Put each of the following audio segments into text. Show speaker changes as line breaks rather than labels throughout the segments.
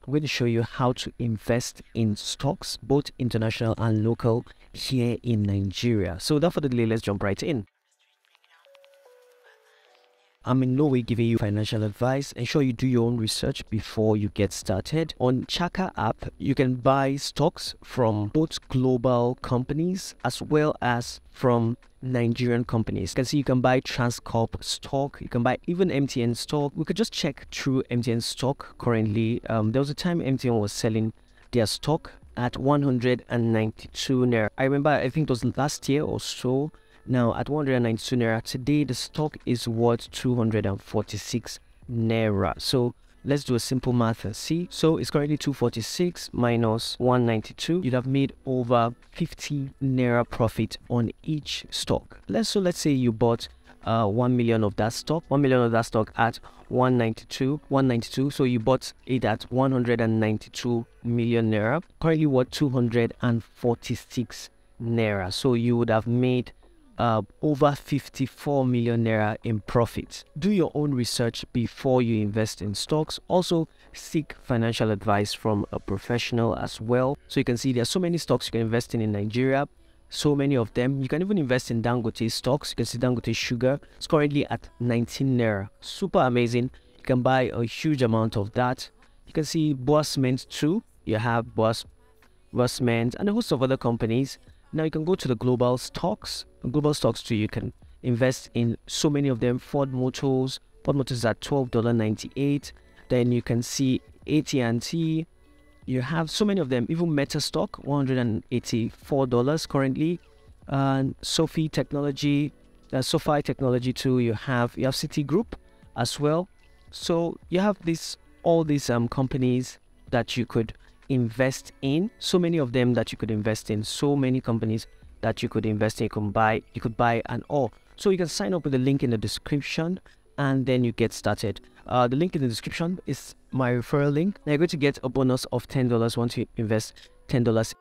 I'm going to show you how to invest in stocks, both international and local, here in Nigeria. So without further delay, let's jump right in. I'm in no way giving you financial advice. Ensure you do your own research before you get started. On Chaka app, you can buy stocks from both global companies as well as from Nigerian companies. You can see you can buy Transcorp stock, you can buy even MTN stock. We could just check through MTN stock currently. There was a time MTN was selling their stock at 192 naira. I remember, I think it was last year or so. Now at 192 naira, today the stock is worth 246 naira. So let's do a simple math and see. So it's currently 246 minus 192. You'd have made over 50 naira profit on each stock. Let's say you bought 1 million of that stock, 1 million of that stock at 192. So you bought it at 192 million naira. Currently worth 246 naira. So you would have made over 54 million naira in profit. Do your own research before you invest in stocks. Also seek financial advice from a professional as well. So you can see there are so many stocks you can invest in Nigeria. So many of them. You can even invest in Dangote stocks. You can see Dangote sugar. It's currently at 19 naira. Super amazing. You can buy a huge amount of that. You can see Boa Cement too. You have Boa Cement and a host of other companies. Now you can go to the global stocks. Global stocks too, you can invest in so many of them. Ford Motors is at $12.98. Then you can see AT&T. You have so many of them. Even Meta stock, $184 currently. And SoFi Technology too. You have Citigroup as well. So you have all these companies that you could invest in. So many of them that you could invest in. So many companies that you could invest in. You could buy and all. So you can sign up with the link in the description and then you get started. The link in the description is my referral link. Now you're going to get a bonus of $10 once you invest $10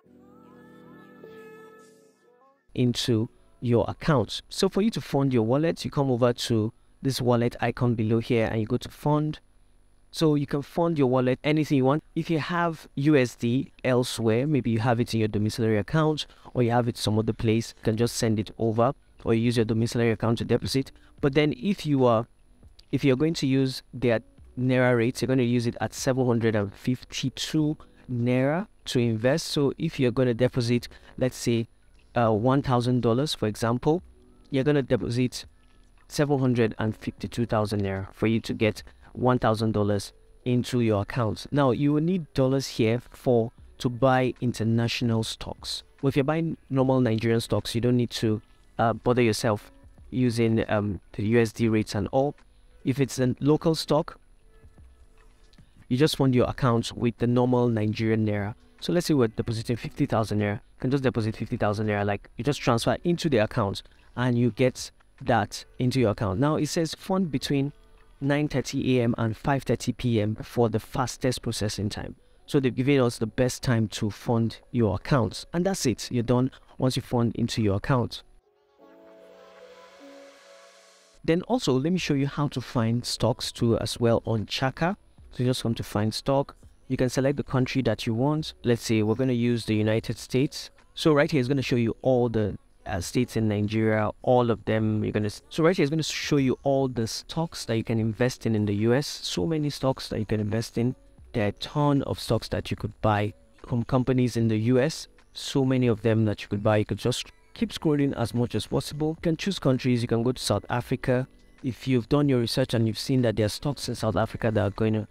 into your account. So for you to fund your wallet, you come over to this wallet icon below here and you go to fund. So you can fund your wallet anything you want. If you have USD elsewhere, maybe you have it in your domiciliary account or you have it some other place, you can just send it over or you use your domiciliary account to deposit. But then if you're going to use their naira rates, you're going to use it at 752 naira to invest. So if you're going to deposit, let's say $1,000 for example, you're going to deposit 752,000 naira for you to get $1,000 into your account. Now you will need dollars here to buy international stocks. Well, if you're buying normal Nigerian stocks, you don't need to bother yourself using the USD rates and all. If it's a local stock, you just fund your account with the normal Nigerian naira. So let's say we're depositing 50,000 naira. You can just deposit 50,000 naira, like you just transfer into the account and you get that into your account. Now it says fund between 9:30 a.m. and 5:30 p.m. for the fastest processing time. So they've given us the best time to fund your accounts, and that's it. You're done once you fund into your account. Then also let me show you how to find stocks too as well on Chaka. So you just come to find stock. You can select the country that you want. Let's say we're going to use the United States. So right here is going to show you all the states in Nigeria, all of them. So right here is going to show you all the stocks that you can invest in the US. So many stocks that you can invest in. There are a ton of stocks that you could buy from companies in the US. So many of them that you could buy. You could just keep scrolling as much as possible. You can choose countries. You can go to South Africa. If you've done your research and you've seen that there are stocks in South Africa that are going to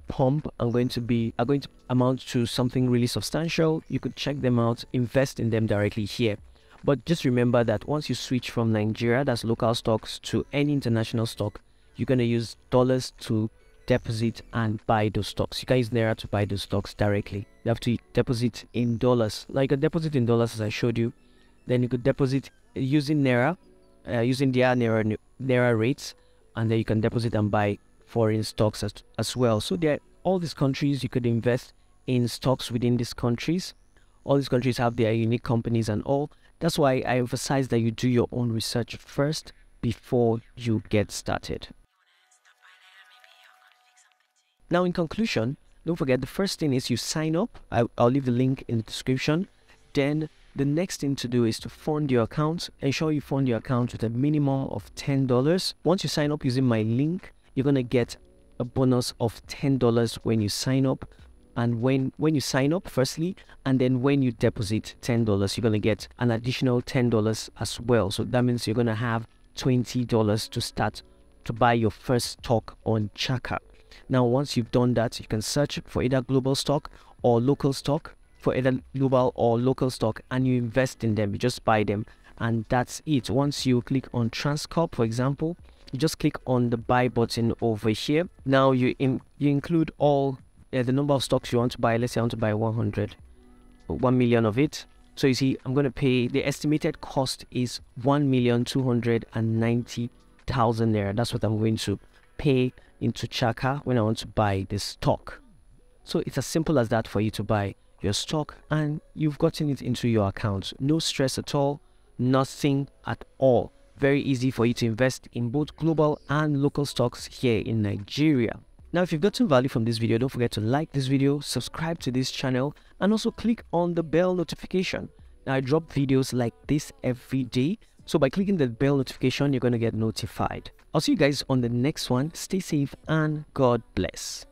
pump and are going to amount to something really substantial, you could check them out, invest in them directly here. But just remember that once you switch from Nigeria, that's local stocks, to any international stock, you're going to use dollars to deposit and buy those stocks. You can use naira to buy those stocks directly. You have to deposit in dollars. Now you can deposit in dollars as I showed you. Then you could deposit using naira, using their naira rates, and then you can deposit and buy foreign stocks as well. So there are all these countries you could invest in stocks within these countries. All these countries have their unique companies and all. That's why I emphasize that you do your own research first before you get started. Now in conclusion, Don't forget, the first thing is you sign up. I'll leave the link in the description. Then the next thing to do is to fund your account. Ensure you fund your account with a minimum of $10. Once you sign up using my link, you're going to get a bonus of $10 when you sign up. And when you sign up firstly, and then when you deposit $10, you're going to get an additional $10 as well. So that means you're going to have $20 to start to buy your first stock on Chaka. Now, once you've done that, you can search for either global stock or local stock, and you invest in them. You just buy them, and that's it. Once you click on Transcorp, for example, you just click on the buy button over here. Now you include all the number of stocks you want to buy. Let's say I want to buy 1 million of it. So you see, I'm going to pay, the estimated cost is 1,290,000 naira. That's what I'm going to pay into Chaka when I want to buy this stock. So it's as simple as that for you to buy your stock, and you've gotten it into your account. No stress at all, nothing at all. Very easy for you to invest in both global and local stocks here in Nigeria. Now, if you've gotten value from this video, don't forget to like this video, subscribe to this channel, and also click on the bell notification. Now, I drop videos like this every day, so by clicking the bell notification, you're going to get notified. I'll see you guys on the next one. Stay safe and God bless.